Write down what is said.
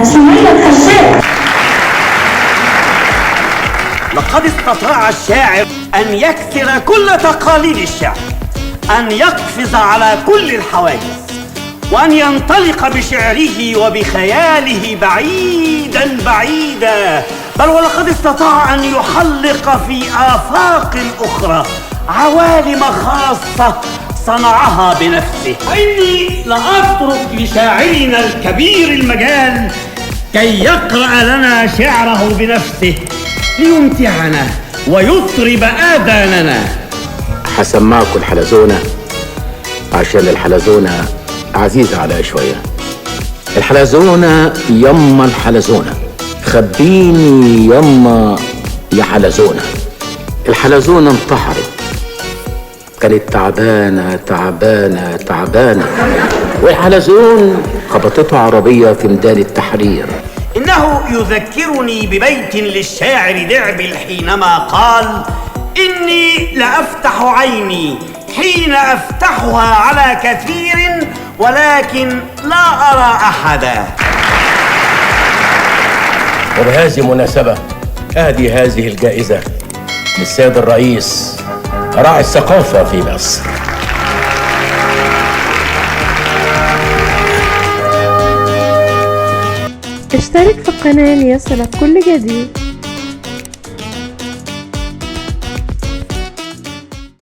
سمية الخشاب. لقد استطاع الشاعر أن يكسر كل تقاليد الشعر، أن يقفز على كل الحواجز، وأن ينطلق بشعره وبخياله بعيدا بعيدا، بل ولقد استطاع أن يحلق في آفاق أخرى عوالم خاصة صنعها بنفسه. إني لأترك لشاعرنا الكبير المجال كي يقرأ لنا شعره بنفسه ليمتعنا ويطرب آذاننا. هسمعكم الحلزونة عشان الحلزونة عزيزة عليا شوية. الحلزونة يما الحلزونة، خبيني يما يا حلزونة. الحلزونة انتحرت، كانت تعبانة تعبانة تعبانة، والحلزون خبطته عربية في ميدان التحرير. إنه يذكرني ببيت للشاعر دعبل حينما قال: إني لأفتح عيني حين أفتحها على كثير ولكن لا أرى أحدا. وبهذه المناسبة أهدي هذه الجائزة للسيد الرئيس راعي الثقافة في مصر. اشترك في القناة ليصلك كل جديد.